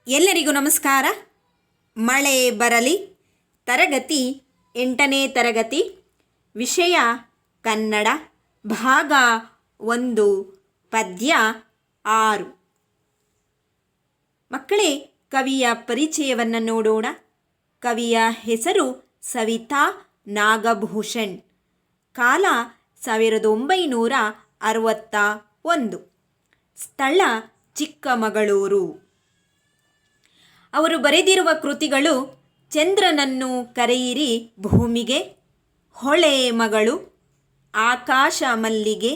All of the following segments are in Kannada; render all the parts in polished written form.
ಎಲ್ಲರಿಗೂ ನಮಸ್ಕಾರ. ಮಳೆ ಬರಲಿ ತರಗತಿ 8ನೇ ತರಗತಿ, ವಿಷಯ ಕನ್ನಡ, ಭಾಗ 1, ಪದ್ಯ 6. ಮಕ್ಕಳೇ, ಕವಿಯ ಪರಿಚಯವನ್ನು ನೋಡೋಣ. ಕವಿಯ ಹೆಸರು ಸವಿತಾ ನಾಗಭೂಷಣ್. ಕಾಲ 1961. ಸ್ಥಳ ಚಿಕ್ಕಮಗಳೂರು. ಅವರು ಬರೆದಿರುವ ಕೃತಿಗಳು ಚಂದ್ರನನ್ನು ಕರೆಯಿರಿ ಭೂಮಿಗೆ, ಹೊಳೆ ಮಗಳು, ಆಕಾಶ ಮಲ್ಲಿಗೆ,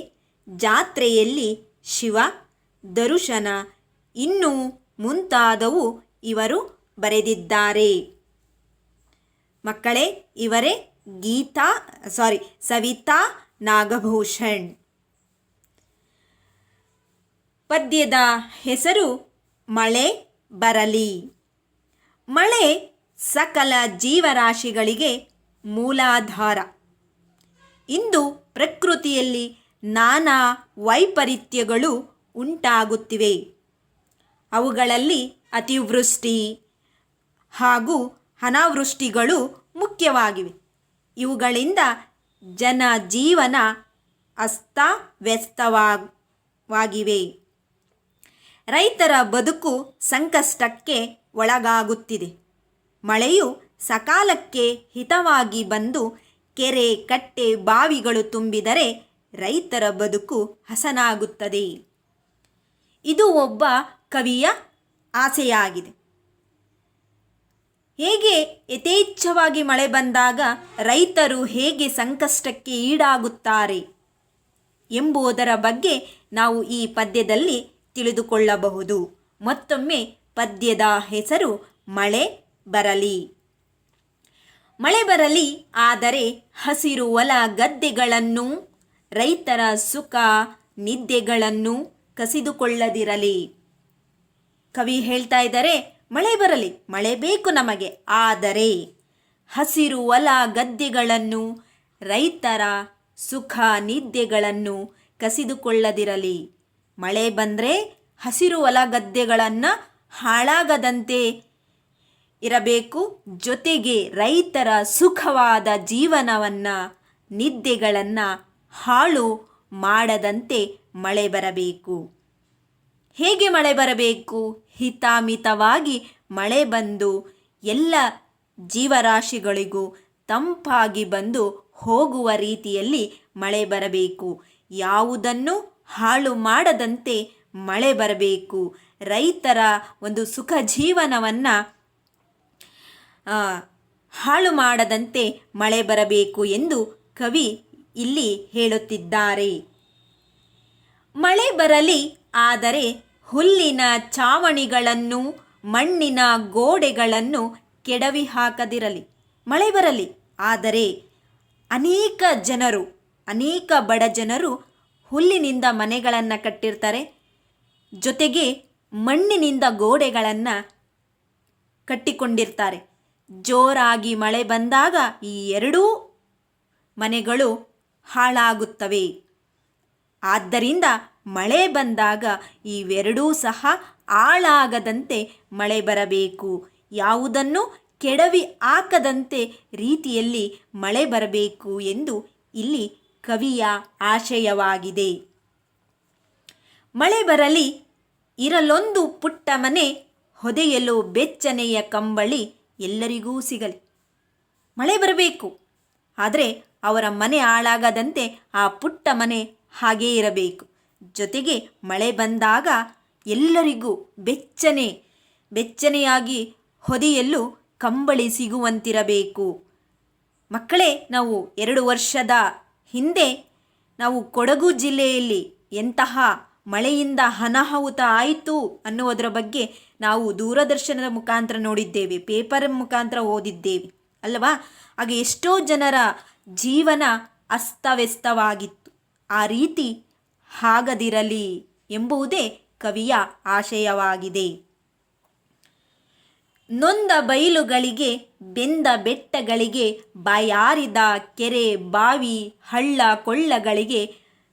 ಜಾತ್ರೆಯಲ್ಲಿ ಶಿವ, ದರುಶನ, ಇನ್ನೂ ಮುಂತಾದವು ಇವರು ಬರೆದಿದ್ದಾರೆ. ಮಕ್ಕಳೇ, ಇವರೇ ಸವಿತಾ ನಾಗಭೂಷಣ್. ಪದ್ಯದ ಹೆಸರು ಮಳೆ ಬರಲಿ. ಮಳೆ ಸಕಲ ಜೀವರಾಶಿಗಳಿಗೆ ಮೂಲಾಧಾರ. ಇಂದು ಪ್ರಕೃತಿಯಲ್ಲಿ ನಾನಾ ವೈಪರೀತ್ಯಗಳು ಉಂಟಾಗುತ್ತಿವೆ. ಅವುಗಳಲ್ಲಿ ಅತಿವೃಷ್ಟಿ ಹಾಗೂ ಅನಾವೃಷ್ಟಿಗಳು ಮುಖ್ಯವಾಗಿವೆ. ಇವುಗಳಿಂದ ಜನಜೀವನ ಅಸ್ತವ್ಯಸ್ತವಾಗಿವೆ. ರೈತರ ಬದುಕು ಸಂಕಷ್ಟಕ್ಕೆ ಒಳಗಾಗುತ್ತಿದೆ. ಮಳೆಯು ಸಕಾಲಕ್ಕೆ ಹಿತವಾಗಿ ಬಂದು ಕೆರೆ, ಕಟ್ಟೆ, ಬಾವಿಗಳು ತುಂಬಿದರೆ ರೈತರ ಬದುಕು ಹಸನಾಗುತ್ತದೆ. ಇದು ಒಬ್ಬ ಕವಿಯ ಆಸೆಯಾಗಿದೆ. ಹೇಗೆ ಯಥೇಚ್ಛವಾಗಿ ಮಳೆ ಬಂದಾಗ ರೈತರು ಹೇಗೆ ಸಂಕಷ್ಟಕ್ಕೆ ಈಡಾಗುತ್ತಾರೆ ಎಂಬುದರ ಬಗ್ಗೆ ನಾವು ಈ ಪದ್ಯದಲ್ಲಿ ತಿಳಿದುಕೊಳ್ಳಬಹುದು. ಮತ್ತೊಮ್ಮೆ ಪದ್ಯದ ಹೆಸರು ಮಳೆ ಬರಲಿ. ಮಳೆ ಬರಲಿ, ಆದರೆ ಹಸಿರು ಹೊಲ ಗದ್ದೆಗಳನ್ನು, ರೈತರ ಸುಖ ನಿದ್ದೆಗಳನ್ನು ಕಸಿದುಕೊಳ್ಳದಿರಲಿ. ಕವಿ ಹೇಳ್ತಾ ಇದ್ದಾರೆ, ಮಳೆ ಬರಲಿ, ಮಳೆ ಬೇಕು ನಮಗೆ, ಆದರೆ ಹಸಿರು ಹೊಲ ಗದ್ದೆಗಳನ್ನು, ರೈತರ ಸುಖ ನಿದ್ದೆಗಳನ್ನು ಕಸಿದುಕೊಳ್ಳದಿರಲಿ. ಮಳೆ ಬಂದರೆ ಹಸಿರು ಹೊಲ ಗದ್ದೆಗಳನ್ನು ಹಾಳಾಗದಂತೆ ಇರಬೇಕು. ಜೊತೆಗೆ ರೈತರ ಸುಖವಾದ ಜೀವನವನ್ನು, ನಿದ್ದೆಗಳನ್ನು ಹಾಳು ಮಾಡದಂತೆ ಮಳೆ ಬರಬೇಕು. ಹೇಗೆ ಮಳೆ ಬರಬೇಕು? ಹಿತಮಿತವಾಗಿ ಮಳೆ ಬಂದು ಎಲ್ಲ ಜೀವರಾಶಿಗಳಿಗೂ ತಂಪಾಗಿ ಬಂದು ಹೋಗುವ ರೀತಿಯಲ್ಲಿ ಮಳೆ ಬರಬೇಕು. ಯಾವುದನ್ನು ಹಾಳು ಮಾಡದಂತೆ ಮಳೆ ಬರಬೇಕು. ರೈತರ ಒಂದು ಸುಖ ಜೀವನವನ್ನು ಹಾಳು ಮಾಡದಂತೆ ಮಳೆ ಬರಬೇಕು ಎಂದು ಕವಿ ಇಲ್ಲಿ ಹೇಳುತ್ತಿದ್ದಾರೆ. ಮಳೆ ಬರಲಿ, ಆದರೆ ಹುಲ್ಲಿನ ಚಾವಣಿಗಳನ್ನು, ಮಣ್ಣಿನ ಗೋಡೆಗಳನ್ನು ಕೆಡವಿ ಹಾಕದಿರಲಿ. ಮಳೆ ಬರಲಿ, ಆದರೆ ಅನೇಕ ಬಡ ಜನರು ಹುಲ್ಲಿನಿಂದ ಮನೆಗಳನ್ನು ಕಟ್ಟಿರ್ತಾರೆ. ಜೊತೆಗೆ ಮಣ್ಣಿನಿಂದ ಗೋಡೆಗಳನ್ನು ಕಟ್ಟಿಕೊಂಡಿರ್ತಾರೆ. ಜೋರಾಗಿ ಮಳೆ ಬಂದಾಗ ಈ ಎರಡೂ ಮನೆಗಳು ಹಾಳಾಗುತ್ತವೆ. ಆದ್ದರಿಂದ ಮಳೆ ಬಂದಾಗ ಇವೆರಡೂ ಸಹ ಹಾಳಾಗದಂತೆ ಮಳೆ ಬರಬೇಕು. ಯಾವುದನ್ನು ಕೆಡವಿ ಹಾಕದಂತೆ ರೀತಿಯಲ್ಲಿ ಮಳೆ ಬರಬೇಕು ಎಂದು ಇಲ್ಲಿ ಕವಿಯ ಆಶಯವಾಗಿದೆ. ಮಳೆ ಬರಲಿ, ಇರಲೊಂದು ಪುಟ್ಟ ಮನೆ, ಹೊದೆಯಲು ಬೆಚ್ಚನೆಯ ಕಂಬಳಿ ಎಲ್ಲರಿಗೂ ಸಿಗಲಿ. ಮಳೆ ಬರಬೇಕು, ಆದರೆ ಅವರ ಮನೆ ಹಾಳಾಗದಂತೆ ಆ ಪುಟ್ಟ ಮನೆ ಹಾಗೇ ಇರಬೇಕು. ಜೊತೆಗೆ ಮಳೆ ಬಂದಾಗ ಎಲ್ಲರಿಗೂ ಬೆಚ್ಚನೆಯಾಗಿ ಹೊದೆಯಲು ಕಂಬಳಿ ಸಿಗುವಂತಿರಬೇಕು. ಮಕ್ಕಳೇ, ನಾವು 2 ವರ್ಷದ ಹಿಂದೆ ನಾವು ಕೊಡಗು ಜಿಲ್ಲೆಯಲ್ಲಿ ಎಂತಹ ಮಳೆಯಿಂದ ಅನಾಹುತ ಆಯಿತು ಅನ್ನುವುದರ ಬಗ್ಗೆ ನಾವು ದೂರದರ್ಶನದ ಮುಖಾಂತರ ನೋಡಿದ್ದೇವೆ, ಪೇಪರ್ ಮುಖಾಂತರ ಓದಿದ್ದೇವೆ ಅಲ್ವಾ? ಹಾಗೆ ಎಷ್ಟೋ ಜನರ ಜೀವನ ಅಸ್ತವ್ಯಸ್ತವಾಗಿತ್ತು. ಆ ರೀತಿ ಆಗದಿರಲಿ ಎಂಬುದೇ ಕವಿಯ ಆಶಯವಾಗಿದೆ. ನೊಂದ ಬಯಲುಗಳಿಗೆ, ಬೆಂದ ಬೆಟ್ಟಗಳಿಗೆ, ಬಾಯಾರಿದ ಕೆರೆ, ಬಾವಿ, ಹಳ್ಳ ಕೊಳ್ಳಗಳಿಗೆ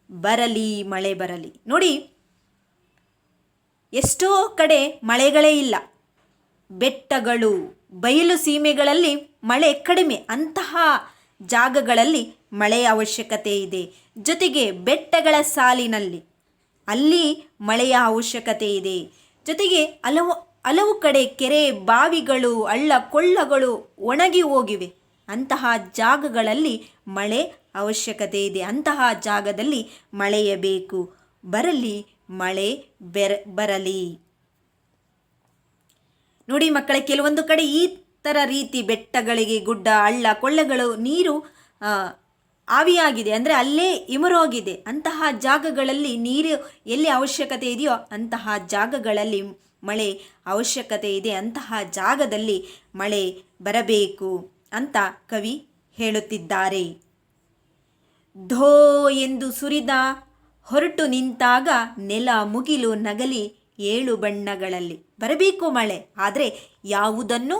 ಬರಲಿ ಮಳೆ ಬರಲಿ. ನೋಡಿ, ಎಷ್ಟೋ ಕಡೆ ಮಳೆಗಳೇ ಇಲ್ಲ. ಬೆಟ್ಟಗಳು, ಬಯಲು ಸೀಮೆಗಳಲ್ಲಿ ಮಳೆ ಕಡಿಮೆ, ಅಂತಹ ಜಾಗಗಳಲ್ಲಿ ಮಳೆಯ ಅವಶ್ಯಕತೆ ಇದೆ. ಜೊತೆಗೆ ಬೆಟ್ಟಗಳ ಸಾಲಿನಲ್ಲಿ ಅಲ್ಲಿ ಮಳೆಯ ಅವಶ್ಯಕತೆ ಇದೆ. ಜೊತೆಗೆ ಹಲವು ಕಡೆ ಕೆರೆ, ಬಾವಿಗಳು, ಹಳ್ಳ ಕೊಳ್ಳಗಳು ಒಣಗಿ ಹೋಗಿವೆ. ಅಂತಹ ಜಾಗಗಳಲ್ಲಿ ಮಳೆ ಅವಶ್ಯಕತೆ ಇದೆ. ಅಂತಹ ಜಾಗದಲ್ಲಿ ಮಳೆಯ ಬೇಕು. ಬರಲಿ ಮಳೆ ಬರಲಿ. ನೋಡಿ ಮಕ್ಕಳೇ, ಕೆಲವೊಂದು ಕಡೆ ಈ ಥರ ರೀತಿ ಬೆಟ್ಟಗಳಿಗೆ, ಗುಡ್ಡ, ಹಳ್ಳ ಕೊಳ್ಳಗಳು ನೀರು ಆವಿಯಾಗಿದೆ, ಅಂದರೆ ಅಲ್ಲೇ ಇಮರೋಗಿದೆ. ಅಂತಹ ಜಾಗಗಳಲ್ಲಿ ನೀರು ಎಲ್ಲಿ ಅವಶ್ಯಕತೆ ಇದೆಯೋ ಅಂತಹ ಜಾಗಗಳಲ್ಲಿ ಮಳೆ ಅವಶ್ಯಕತೆ ಇದೆ. ಅಂತಹ ಜಾಗದಲ್ಲಿ ಮಳೆ ಬರಬೇಕು ಅಂತ ಕವಿ ಹೇಳುತ್ತಿದ್ದಾರೆ. ಧೋ ಎಂದು ಸುರಿದ ಹೊರಟು ನಿಂತಾಗ ನೆಲ ಮುಗಿಲು ನಗಲಿ 7 ಬಣ್ಣಗಳಲ್ಲಿ. ಬರಬೇಕು ಮಳೆ, ಆದರೆ ಯಾವುದನ್ನು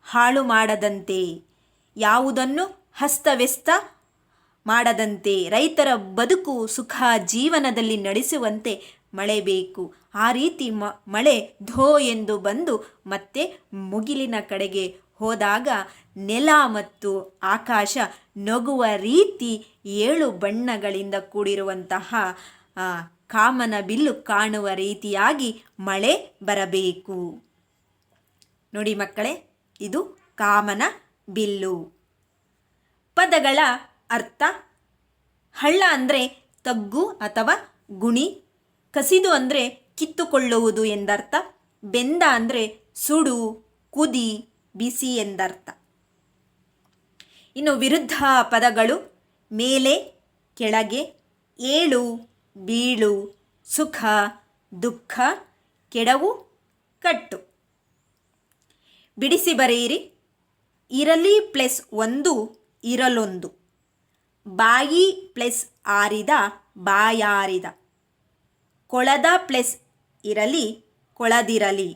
ಹಾಳು ಮಾಡದಂತೆ, ಯಾವುದನ್ನು ಹಸ್ತವ್ಯಸ್ತ ಮಾಡದಂತೆ, ರೈತರ ಬದುಕು ಸುಖ ಜೀವನದಲ್ಲಿ ನಡೆಸುವಂತೆ ಮಳೆ ಬೇಕು. ಆ ರೀತಿ ಮಳೆ ಧೋ ಎಂದು ಬಂದು ಮತ್ತೆ ಮುಗಿಲಿನ ಕಡೆಗೆ ಹೋದಾಗ ನೆಲ ಮತ್ತು ಆಕಾಶ ನಗುವ ರೀತಿ 7 ಬಣ್ಣಗಳಿಂದ ಕೂಡಿರುವಂತಹ ಕಾಮನ ಬಿಲ್ಲು ಕಾಣುವ ರೀತಿಯಾಗಿ ಮಳೆ ಬರಬೇಕು. ನೋಡಿ ಮಕ್ಕಳೇ, ಇದು ಕಾಮನ ಬಿಲ್ಲು. ಪದಗಳ ಅರ್ಥ: ಹಳ್ಳ ಅಂದರೆ ತಗ್ಗು ಅಥವಾ ಗುಣಿ, ಕಸಿದು ಅಂದರೆ ಕಿತ್ತುಕೊಳ್ಳುವುದು ಎಂದರ್ಥ, ಬೆಂದ ಅಂದರೆ ಸುಡು, ಕುದಿ, ಬಿಸಿ ಎಂದರ್ಥ. ಇನ್ನು ವಿರುದ್ಧ ಪದಗಳು: ಮೇಲೆ, ಕೆಳಗೆ, ಏಳು, ಬೀಳು, ಸುಖ, ದುಃಖ, ಕೆಡವು, ಕಟ್ಟು. ಬಿಡಿಸಿ ಬರೆಯಿರಿ. ಇರಲಿ ಪ್ಲಸ್ ಒಂದು, ಇರಲೊಂದು. ಬಾಯಿ ಪ್ಲಸ್ ಆರಿದ, ಬಾಯಾರಿದ. ಕೊಳದ ಪ್ಲಸ್ ಇರಲಿ, ಕೊಳದಿರಲಿ.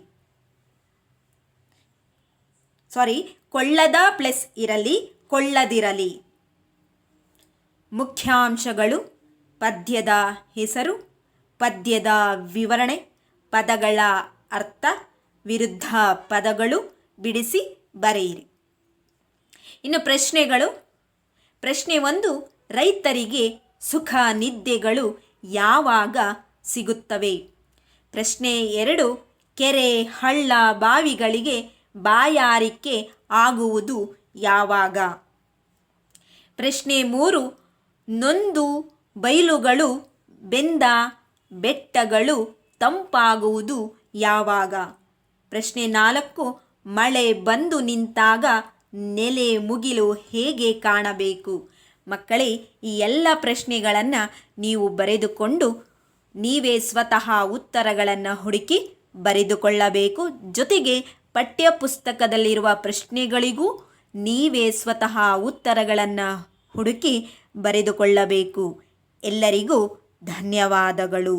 ಕೊಳ್ಳದ ಪ್ಲಸ್ ಇರಲಿ, ಕೊಳ್ಳದಿರಲಿ. ಮುಖ್ಯಾಂಶಗಳು: ಪದ್ಯದ ಹೆಸರು, ಪದ್ಯದ ವಿವರಣೆ, ಪದಗಳ ಅರ್ಥ, ವಿರುದ್ಧ ಪದಗಳು. ಬಿಡಿಸಿ ಬರೆಯಿರಿ. ಇನ್ನು ಪ್ರಶ್ನೆಗಳು: ಪ್ರಶ್ನೆ 1, ರೈತರಿಗೆ ಸುಖ ನಿದ್ದೆಗಳು ಯಾವಾಗ ಸಿಗುತ್ತವೆ? ಪ್ರಶ್ನೆ 2, ಕೆರೆ, ಹಳ್ಳ, ಬಾವಿಗಳಿಗೆ ಬಾಯಾರಿಕೆ ಆಗುವುದು ಯಾವಾಗ? ಪ್ರಶ್ನೆ 3, ನೊಂದು ಬಯಲುಗಳು, ಬೆಂದ ಬೆಟ್ಟಗಳು ತಂಪಾಗುವುದು ಯಾವಾಗ? ಪ್ರಶ್ನೆ 4, ಮಳೆ ಬಂದು ನಿಂತಾಗ ನೆಲೆ ಮುಗಿಲು ಹೇಗೆ ಕಾಣಬೇಕು? ಮಕ್ಕಳೇ, ಈ ಎಲ್ಲ ಪ್ರಶ್ನೆಗಳನ್ನು ನೀವು ಬರೆದುಕೊಂಡು ನೀವೇ ಸ್ವತಃ ಉತ್ತರಗಳನ್ನು ಹುಡುಕಿ ಬರೆದುಕೊಳ್ಳಬೇಕು. ಜೊತೆಗೆ ಪಠ್ಯಪುಸ್ತಕದಲ್ಲಿರುವ ಪ್ರಶ್ನೆಗಳಿಗೂ ನೀವೇ ಸ್ವತಃ ಉತ್ತರಗಳನ್ನು ಹುಡುಕಿ ಬರೆದುಕೊಳ್ಳಬೇಕು. ಎಲ್ಲರಿಗೂ ಧನ್ಯವಾದಗಳು.